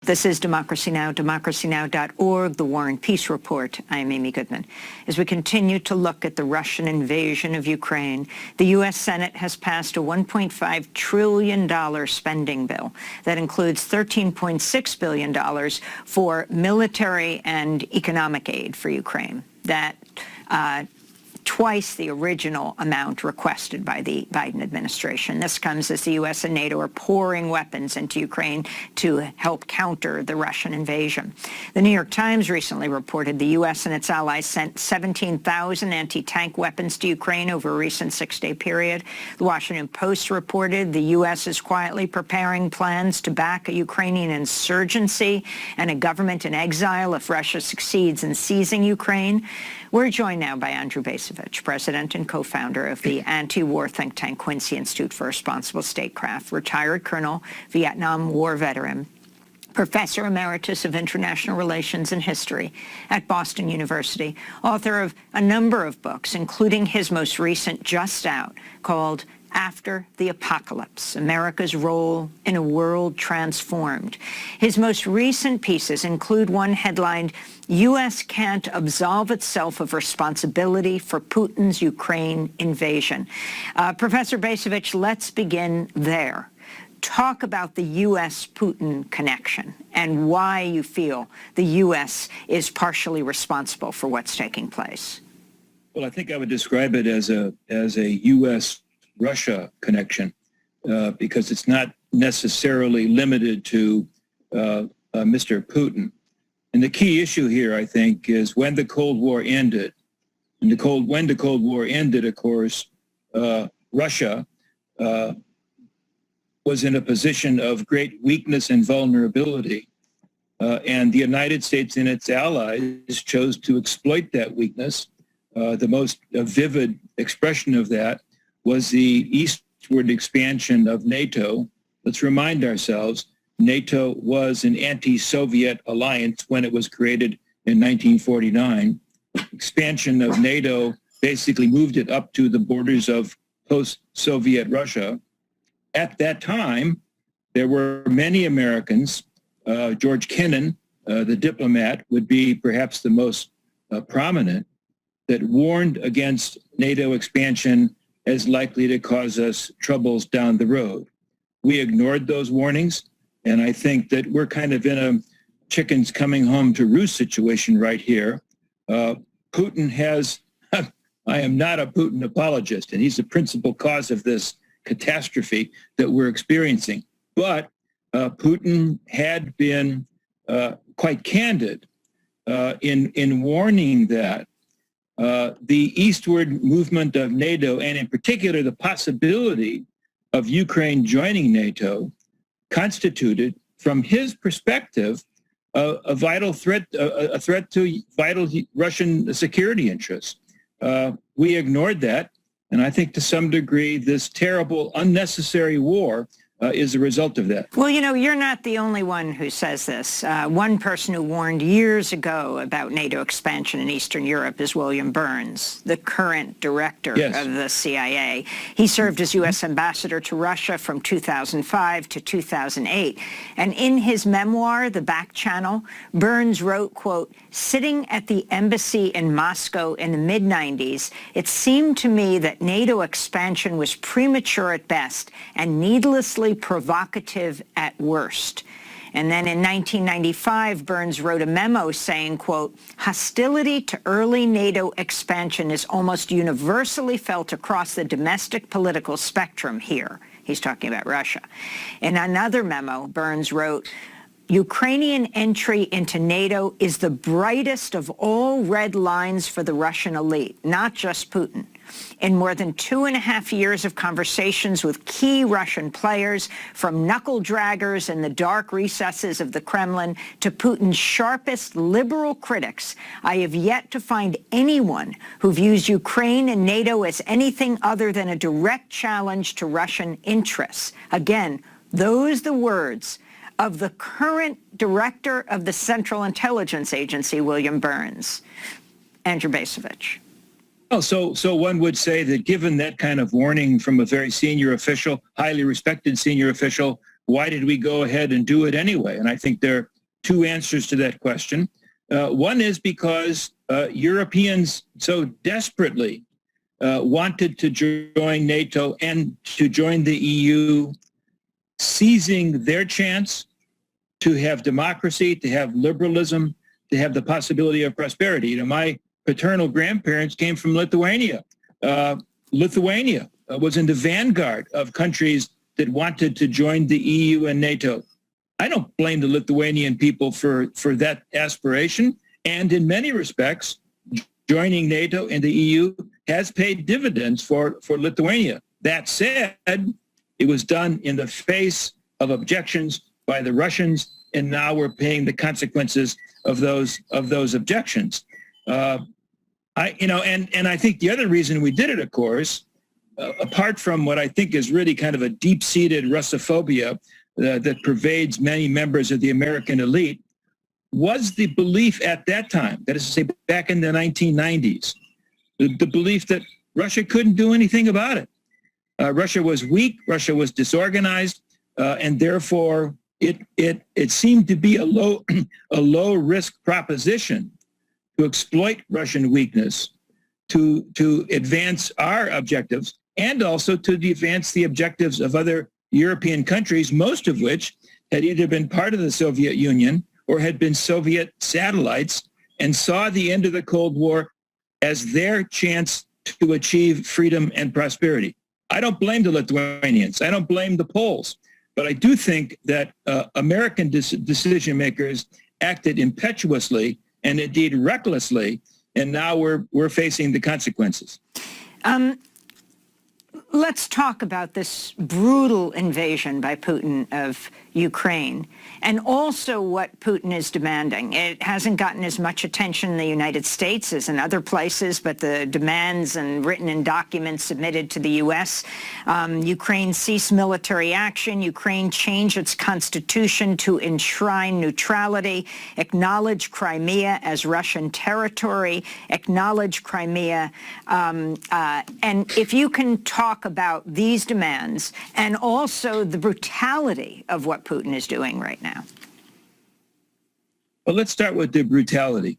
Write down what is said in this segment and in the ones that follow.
This is Democracy Now!, democracynow.org, The War and Peace Report. I'm Amy Goodman. As we continue to look at the Russian invasion of Ukraine, the U.S. Senate has passed a $1.5 trillion spending bill that includes $13.6 billion for military and economic aid for Ukraine. That twice the original amount requested by the Biden administration. This comes as the U.S. and NATO are pouring weapons into Ukraine to help counter the Russian invasion. The New York Times recently reported the U.S. and its allies sent 17,000 anti-tank weapons to Ukraine over a recent six-day period. The Washington Post reported the U.S. is quietly preparing plans to back a Ukrainian insurgency and a government in exile if Russia succeeds in seizing Ukraine. We're joined now by Andrew Bacevich, president and co-founder of the anti-war think tank Quincy Institute for Responsible Statecraft, retired colonel, Vietnam War veteran, professor emeritus of international relations and history at Boston University, author of a number of books, including his most recent, just out, called After the Apocalypse, America's Role in a World Transformed. His most recent pieces include one headlined, U.S. Can't Absolve Itself of Responsibility for Putin's Ukraine Invasion. Professor Bacevich, let's begin there. Talk about the U.S.-Putin connection and why you feel the U.S. is partially responsible for what's taking place. Well, I think I would describe it as a U.S.-Russia connection because it's not necessarily limited to Mr. Putin. And the key issue here, I think, is when the Cold War ended. And when the Cold War ended, of course, Russia was in a position of great weakness and vulnerability. And the United States and its allies chose to exploit that weakness. The most vivid expression of that was the eastward expansion of NATO. Let's remind ourselves, NATO was an anti-Soviet alliance when it was created in 1949. Expansion of NATO basically moved it up to the borders of post-Soviet Russia. At that time, there were many Americans. George Kennan, the diplomat, would be perhaps the most prominent, that warned against NATO expansion as likely to cause us troubles down the road. We ignored those warnings, and I think that we're kind of in a chickens coming home to roost situation right here. Putin has, I am not a Putin apologist, and he's the principal cause of this catastrophe that we're experiencing. But Putin had been quite candid in warning that the eastward movement of NATO, and in particular the possibility of Ukraine joining NATO, constituted, from his perspective, a vital threat, a threat to vital Russian security interests. We ignored that, and I think to some degree this terrible, unnecessary war is a result of that. Well, you know, you're not the only one who says this. One person who warned years ago about NATO expansion in Eastern Europe is William Burns, the current director of the CIA. He served as U.S. ambassador to Russia from 2005 to 2008. And in his memoir, The Back Channel, Burns wrote, quote, "Sitting at the embassy in Moscow in the mid-90s, it seemed to me that NATO expansion was premature at best and needlessly provocative at worst." And then in 1995, Burns wrote a memo saying, quote, "Hostility to early NATO expansion is almost universally felt across the domestic political spectrum here." He's talking about Russia. In another memo, Burns wrote, "Ukrainian entry into NATO is the brightest of all red lines for the Russian elite, not just Putin. In more than 2.5 years of conversations with key Russian players, from knuckle-draggers in the dark recesses of the Kremlin to Putin's sharpest liberal critics, I have yet to find anyone who views Ukraine and NATO as anything other than a direct challenge to Russian interests." Again, those the words of the current director of the Central Intelligence Agency, William Burns. Andrew Bacevich. Oh, so one would say that given that kind of warning from a very senior official, highly respected senior official, why did we go ahead and do it anyway? And I think there two answers to that question. One is because Europeans so desperately wanted to join NATO and to join the EU, seizing their chance to have democracy, to have liberalism, to have the possibility of prosperity. You know, my paternal grandparents came from Lithuania. Lithuania was in the vanguard of countries that wanted to join the EU and NATO. I don't blame the Lithuanian people for that aspiration. And in many respects, joining NATO and the EU has paid dividends for Lithuania. That said, it was done in the face of objections by the Russians, and now we're paying the consequences of those objections. I think the other reason we did it, of course, apart from what I think is really kind of a deep-seated Russophobia that pervades many members of the American elite, was the belief at that time, that is to say back in the 1990s, the belief that Russia couldn't do anything about it. Russia was weak, Russia was disorganized, and therefore it seemed to be a low risk proposition to exploit Russian weakness to advance our objectives and also to advance the objectives of other European countries, most of which had either been part of the Soviet Union or had been Soviet satellites and saw the end of the Cold War as their chance to achieve freedom and prosperity. I don't blame the Lithuanians. I don't blame the Poles. But I do think that American decision makers acted impetuously and indeed recklessly, and now we're facing the consequences. Let's talk about this brutal invasion by Putin of Ukraine and also what Putin is demanding. It hasn't gotten as much attention in the United States as in other places, but the demands and written in documents submitted to the U.S. Ukraine cease military action. Ukraine change its constitution to enshrine neutrality, acknowledge Crimea as Russian territory, acknowledge Crimea. And if you can talk about these demands and also the brutality of what Putin is doing right now. Well, let's start with the brutality.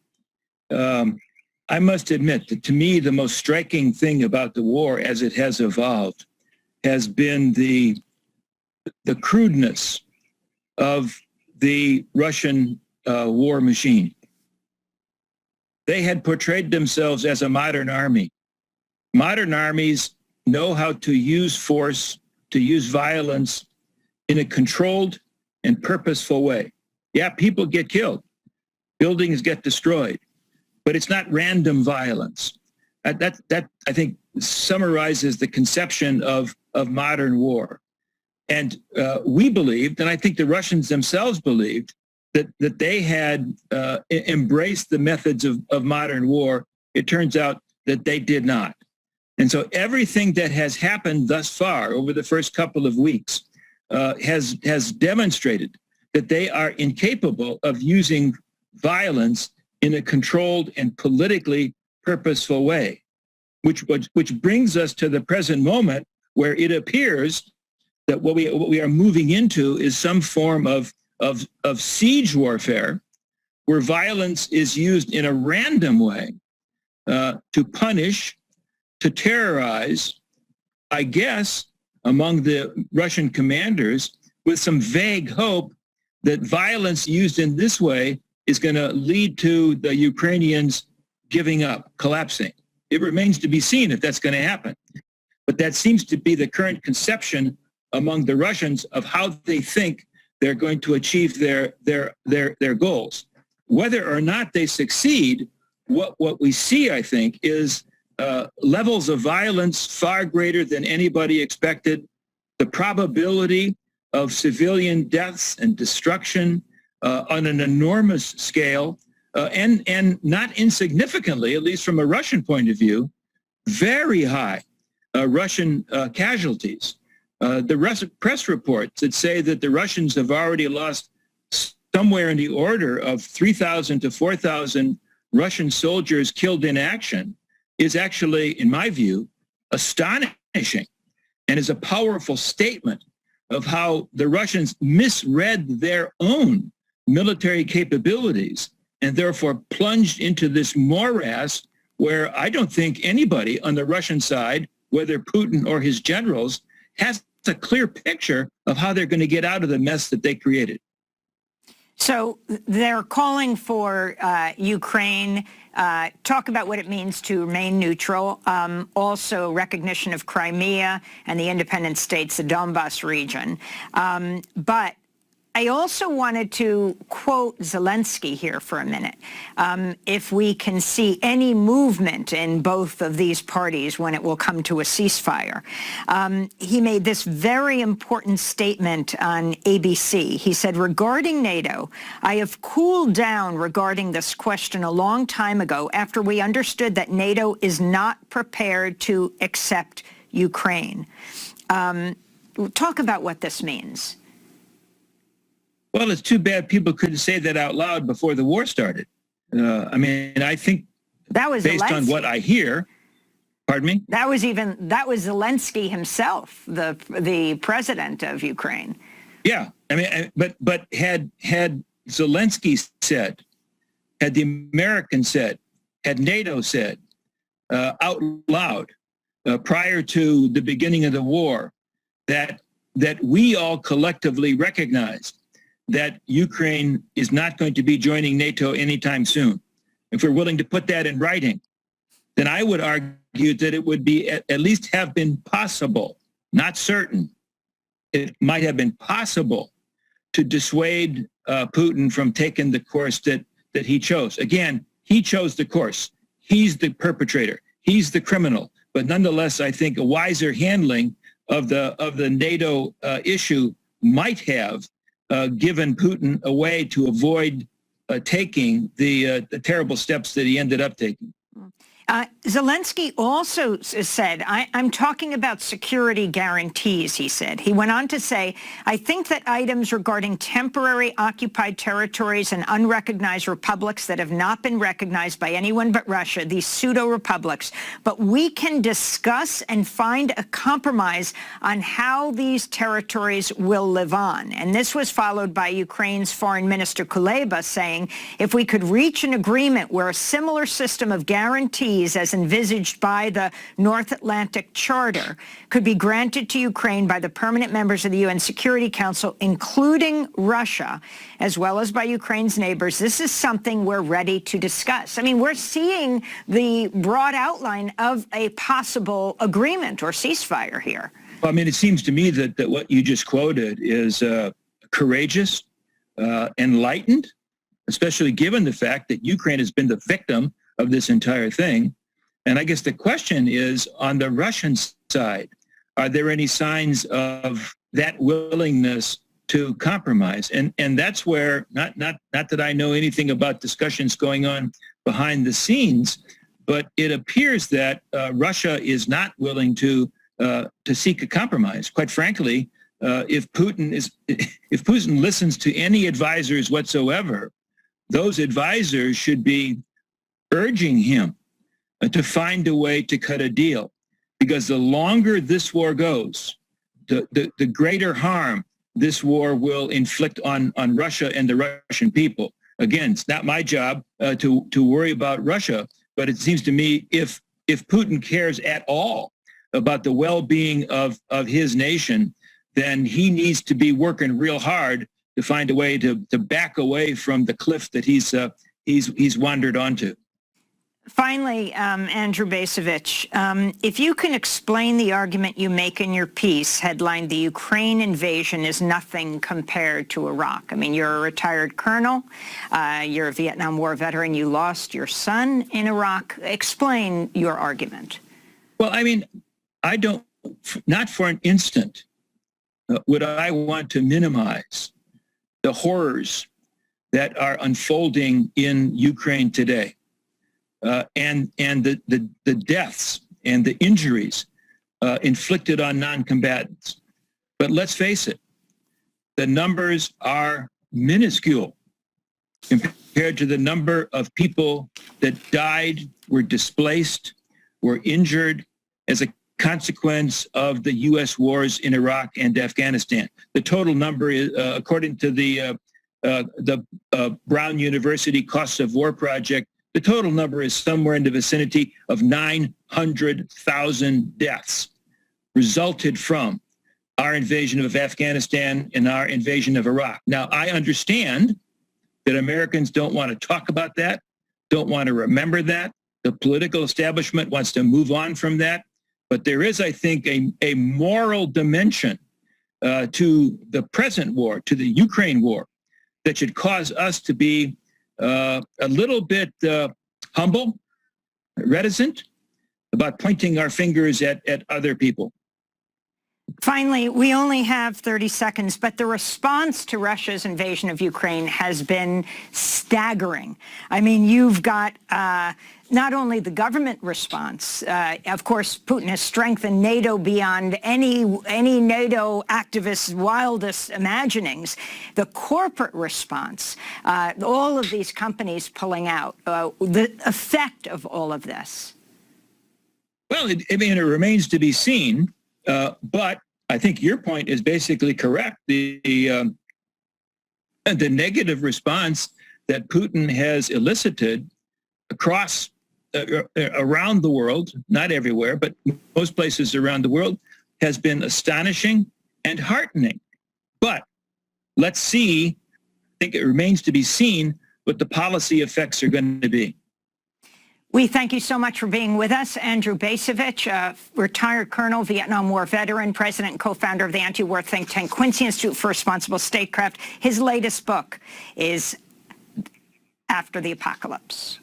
I must admit that to me, the most striking thing about the war as it has evolved has been the crudeness of the Russian war machine. They had portrayed themselves as a modern army. Modern armies know how to use force, to use violence in a controlled and purposeful way. Yeah, people get killed. Buildings get destroyed. But it's not random violence. That I think, summarizes the conception of modern war. And we believed, and I think the Russians themselves believed, that they had embraced the methods of modern war. It turns out that they did not. And so everything that has happened thus far over the first couple of weeks has demonstrated that they are incapable of using violence in a controlled and politically purposeful way, which brings us to the present moment where it appears that what we are moving into is some form of siege warfare, where violence is used in a random way to punish, to terrorize, I guess, among the Russian commanders, with some vague hope that violence used in this way is going to lead to the Ukrainians giving up, collapsing. It remains to be seen if that's going to happen. But that seems to be the current conception among the Russians of how they think they're going to achieve their goals. Whether or not they succeed, what we see, I think, is levels of violence far greater than anybody expected, the probability of civilian deaths and destruction on an enormous scale, and not insignificantly, at least from a Russian point of view, very high Russian casualties. The Russian press reports that say that the Russians have already lost somewhere in the order of 3,000 to 4,000 Russian soldiers killed in action is actually, in my view, astonishing and is a powerful statement of how the Russians misread their own military capabilities and therefore plunged into this morass where I don't think anybody on the Russian side, whether Putin or his generals, has a clear picture of how they're going to get out of the mess that they created. So they're calling for Ukraine, talk about what it means to remain neutral, also recognition of Crimea and the independent states, the Donbas region. But I also wanted to quote Zelensky here for a minute. If we can see any movement in both of these parties when it will come to a ceasefire. He made this very important statement on ABC. He said, regarding NATO, I have cooled down regarding this question a long time ago after we understood that NATO is not prepared to accept Ukraine. Talk about what this means. Well, it's too bad people couldn't say that out loud before the war started. I mean, I think that was based Zelensky. on what I hear, pardon me? That was Zelensky himself, the president of Ukraine. Yeah, I mean, but had Zelensky said, had the Americans said, had NATO said out loud prior to the beginning of the war that we all collectively recognized that Ukraine is not going to be joining NATO anytime soon. If we're willing to put that in writing, then I would argue that it would be at least have been possible, not certain, it might have been possible to dissuade Putin from taking the course that he chose. Again, he chose the course. He's the perpetrator. He's the criminal. But nonetheless, I think a wiser handling of the NATO issue might have given Putin a way to avoid taking the terrible steps that he ended up taking. Zelensky also said, I'm talking about security guarantees, he said. He went on to say, I think that items regarding temporary occupied territories and unrecognized republics that have not been recognized by anyone but Russia, these pseudo-republics, but we can discuss and find a compromise on how these territories will live on. And this was followed by Ukraine's Foreign Minister Kuleba saying, if we could reach an agreement where a similar system of guarantees as envisaged by the North Atlantic Charter could be granted to Ukraine by the permanent members of the UN Security Council, including Russia, as well as by Ukraine's neighbors, this is something we're ready to discuss. I mean, we're seeing the broad outline of a possible agreement or ceasefire here. Well, I mean, it seems to me that what you just quoted is courageous, enlightened, especially given the fact that Ukraine has been the victim of this entire thing. And I guess the question is, on the Russian side, are there any signs of that willingness to compromise? And that's where, not that I know anything about discussions going on behind the scenes, but it appears that Russia is not willing to seek a compromise. Quite frankly, if Putin listens to any advisors whatsoever, those advisors should be urging him to find a way to cut a deal, because the longer this war goes, the greater harm this war will inflict on Russia and the Russian people. Again, it's not my job to worry about Russia, but it seems to me if Putin cares at all about the well-being of his nation, then he needs to be working real hard to find a way to back away from the cliff that he's wandered onto. Finally, Andrew Bacevich, if you can explain the argument you make in your piece, headlined, "The Ukraine Invasion is Nothing Compared to Iraq." I mean, you're a retired colonel. You're a Vietnam War veteran. You lost your son in Iraq. Explain your argument. Well, I mean, I don't, not for an instant, would I want to minimize the horrors that are unfolding in Ukraine today. And the deaths and the injuries inflicted on non-combatants. But let's face it, the numbers are minuscule compared to the number of people that died, were displaced, were injured as a consequence of the U.S. wars in Iraq and Afghanistan. The total number is, according to the the Brown University Costs of War Project, the total number is somewhere in the vicinity of 900,000 deaths resulted from our invasion of Afghanistan and our invasion of Iraq. Now, I understand that Americans don't want to talk about that, don't want to remember that. The political establishment wants to move on from that. But there is, I think, a moral dimension to the present war, to the Ukraine war, that should cause us to be a little bit humble, reticent about pointing our fingers at other people. Finally, we only have 30 seconds, but the response to Russia's invasion of Ukraine has been staggering. I mean, you've got not only the government response, of course, Putin has strengthened NATO beyond any NATO activist's wildest imaginings. The corporate response, all of these companies pulling out, the effect of all of this. Well, it remains to be seen. But I think your point is basically correct. The negative response that Putin has elicited across around the world, not everywhere, but most places around the world, has been astonishing and heartening. But let's see, I think it remains to be seen what the policy effects are going to be. We thank you so much for being with us. Andrew Bacevich, retired colonel, Vietnam War veteran, president and co-founder of the anti-war think tank Quincy Institute for Responsible Statecraft. His latest book is After the Apocalypse.